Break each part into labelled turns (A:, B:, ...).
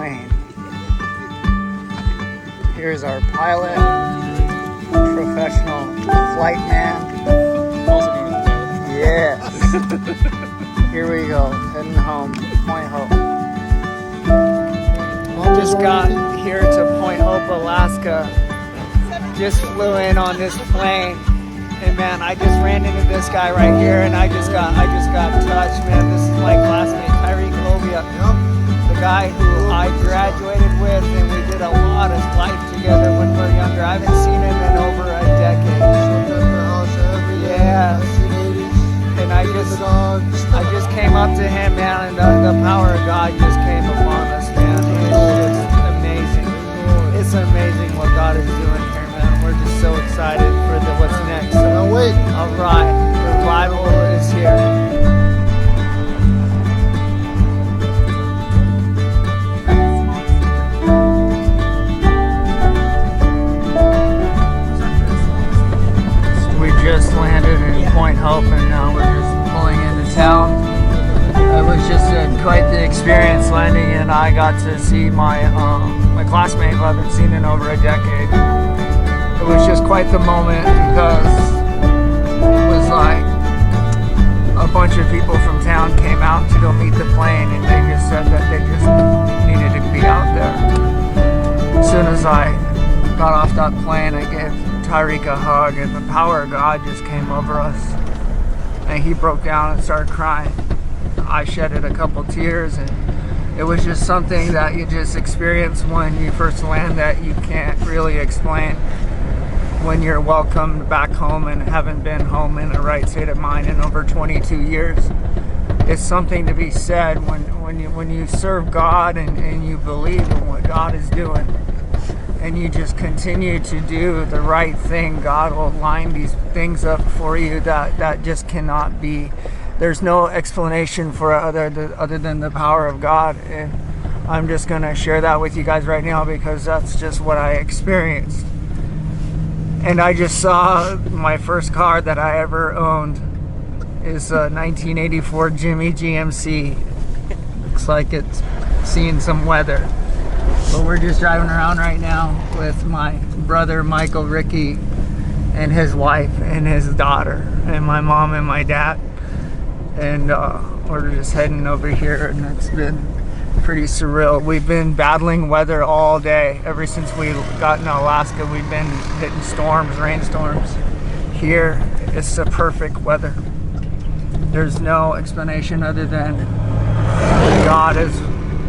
A: plane. Here's our pilot, professional flight man.
B: Also known as the pilot.
A: Yes. Here we go, heading home, Point Hope. Just got here to Point Hope, Alaska. Just flew in on this plane. And man, I just ran into this guy right here, and I just got touched, man. This is my classmate, Tyreek Ovia, the guy who I graduated with, and we did a lot of life together when we were younger. I haven't seen him in over a decade. Yeah. And I just came up to him, man, and the power of God just came upon us, man. It's just amazing. It's amazing what God is doing here, man. We're just so excited for what's next. So,
C: wait.
A: All right, revival is here. We just landed in Point Hope, and now we're just pulling into town. It was just quite the experience landing, and I got to see my classmate who I haven't seen in over a decade. It was just quite the moment because it was like a bunch of people from town came out to go meet the plane, and they just said that they just needed to be out there. As soon as I got off that plane, I gave Tyreek a hug, and the power of God just came over us, and he broke down and started crying. I shedded a couple tears, and it was just something that you just experience when you first land that you can't really explain when you're welcomed back home and haven't been home in a right state of mind in over 22 years. It's something to be said when you serve God and you believe in what God is doing, and you just continue to do the right thing. God will line these things up for you that just cannot be. There's no explanation for other than the power of God, and I'm just going to share that with you guys right now because that's just what I experienced. And I just saw my first car that I ever owned is a 1984 Jimmy GMC. Looks like it's seen some weather. But we're just driving around right now with my brother Michael Ricky and his wife and his daughter and my mom and my dad. And we're just heading over here, and it's been pretty surreal. We've been battling weather all day. Ever since we got in Alaska, we've been hitting storms, rainstorms. Here, it's the perfect weather. There's no explanation other than God is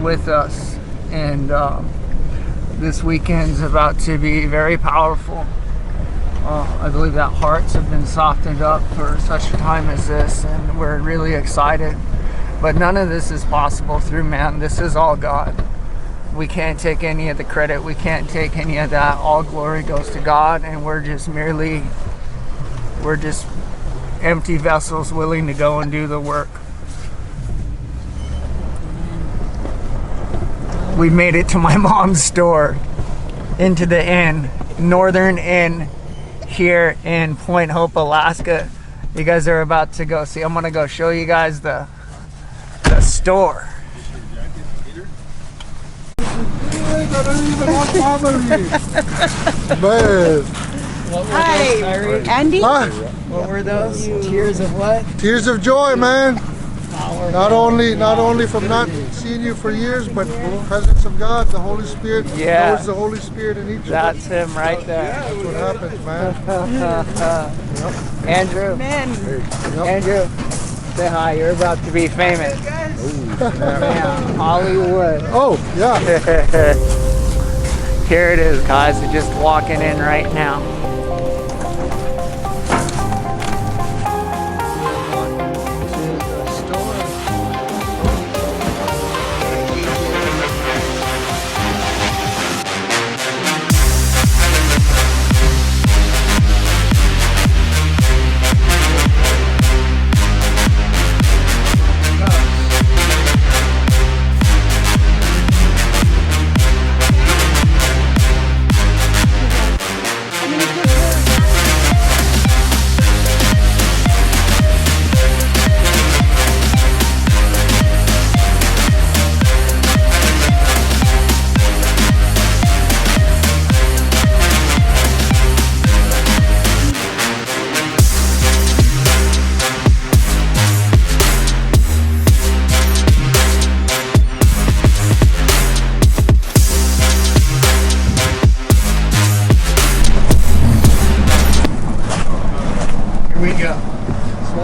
A: with us. And this weekend's about to be very powerful. I believe that hearts have been softened up for such a time as this, and we're really excited. But none of this is possible through man. This is all God. We can't take any of the credit. We can't take any of that. All glory goes to God, and we're just empty vessels willing to go and do the work. We made it to my mom's store, into the inn, Northern Inn, here in Point Hope, Alaska. You guys are about to go see. I'm gonna go show you guys the store.
D: Hi, Andy.
C: Huh?
A: What were those? Tears of what?
C: Tears of joy, man. Not only from not seeing you for years, but the presence of God, the Holy Spirit.
A: Yeah.
C: There's the Holy Spirit in each of us.
A: That's him right there.
C: That's what happens, man.
A: Andrew.
D: Amen.
A: Andrew, say hi. You're about to be famous. Man, Hollywood.
C: Oh, yeah.
A: Here it is, guys. We're just walking in right now.
D: I'm gonna put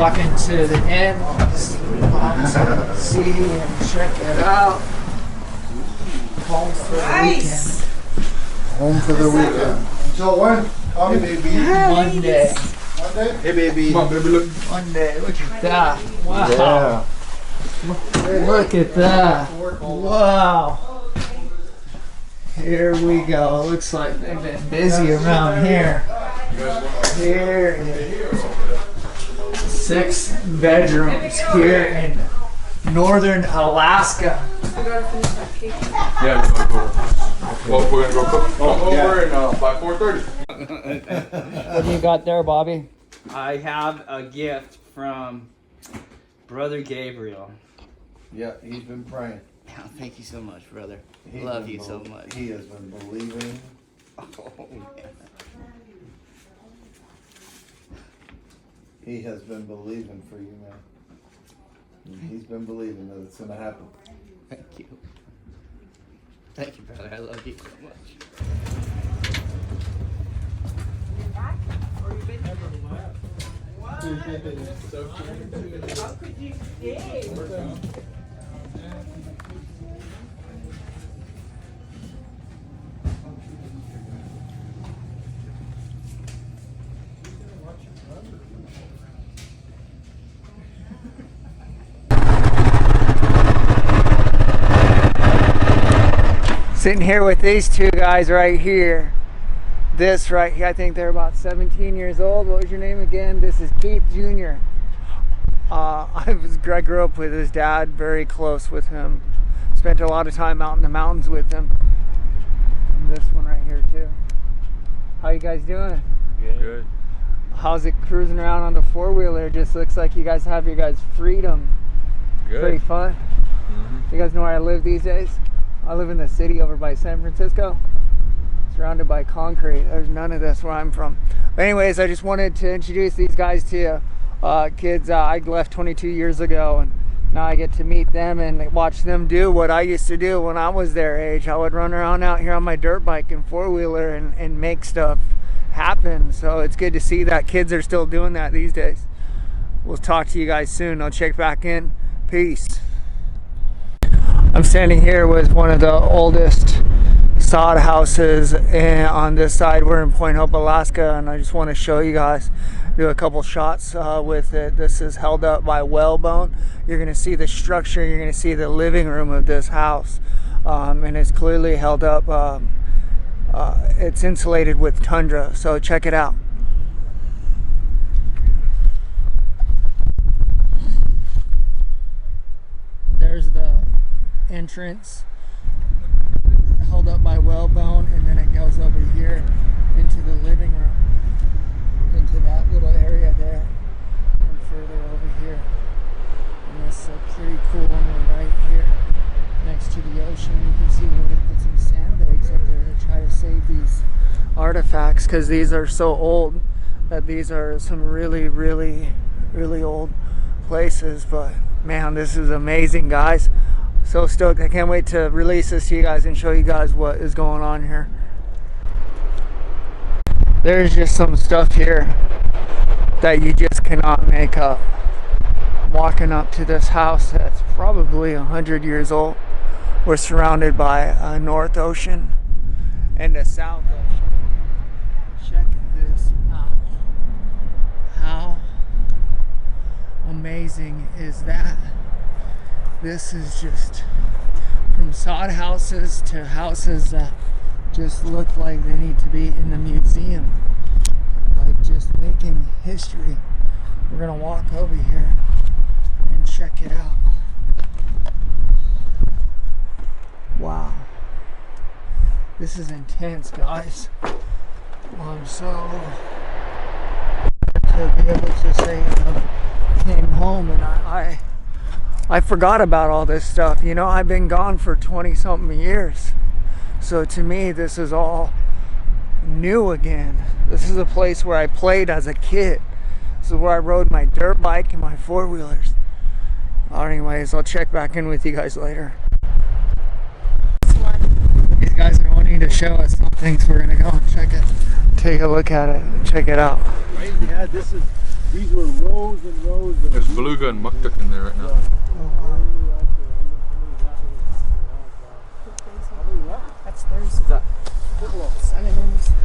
A: walking to the end. See and check it out. Home for the weekend.
C: Home for the weekend. Until when? Hey, baby.
A: Monday.
C: Monday?
B: Hey, baby. Come on, baby, look.
A: Monday. Look at that. Wow. Look at that. Wow. Here we go. Looks like they've been busy around here. Here is 6 bedrooms here in northern Alaska.
B: Yeah, let's go. Well, we're gonna go cook over and by 4:30.
A: What do you got there, Bobby?
D: I have a gift from Brother Gabriel.
E: Yeah, he's been praying.
D: Oh, thank you so much, brother.
E: He's
D: Love
E: been
D: you so much.
E: He has been believing.
D: Oh, man.
E: He has been believing for you, man. He's been believing that it's gonna happen.
D: Thank you. Thank you, brother. I love you so much.
A: Sitting here with these two guys right here. This right here, I think they're about 17 years old. What was your name again? This is Keith Jr. I grew up with his dad, very close with him. Spent a lot of time out in the mountains with him. And this one right here too. How you guys doing?
B: Good.
A: How's it cruising around on the 4-wheeler? Just looks like you guys have your guys' freedom.
B: Good.
A: Pretty fun. You guys know where I live these days? I live in the city over by San Francisco, surrounded by concrete. There's none of this where I'm from. But anyways, I just wanted to introduce these guys to you. Kids, I left 22 years ago, and now I get to meet them and watch them do what I used to do when I was their age. I would run around out here on my dirt bike and 4-wheeler and make stuff happen. So it's good to see that kids are still doing that these days. We'll talk to you guys soon. I'll check back in. Peace. I'm standing here with one of the oldest sod houses on this side. We're in Point Hope, Alaska, and I just want to show you guys, do a couple shots with it. This is held up by whalebone. You're going to see the structure, you're going to see the living room of this house, and it's clearly held up. It's insulated with tundra, so check it out. There's the entrance, held up by whalebone, and then it goes over here into the living room, into that little area there, and further over here. And this is a pretty cool one right here next to the ocean. You can see where they put some sandbags up there to try to save these artifacts, because these are so old that these are some really, really, really old places. But man, this is amazing, guys. So stoked. I can't wait to release this to you guys and show you guys what is going on here. There's just some stuff here that you just cannot make up. I'm walking up to this house that's probably 100 years old. We're surrounded by a North Ocean and a South Ocean. Check this out. How amazing is that? This is just from sod houses to houses that just look like they need to be in the museum. Like just making history. We're gonna walk over here and check it out. Wow. This is intense, guys. I'm so to be able to say I came home and I forgot about all this stuff. You know, I've been gone for 20-something years. So to me, this is all new again. This is a place where I played as a kid. This is where I rode my dirt bike and my 4-wheelers. Anyways, I'll check back in with you guys later. These guys are wanting to show us something, so we're gonna go and check it. Take a look at it and check it out.
E: Yeah, this is
C: These were rows and rows of.
B: There's beluga and muktuk in there right now.
F: That's theirs. Synonyms.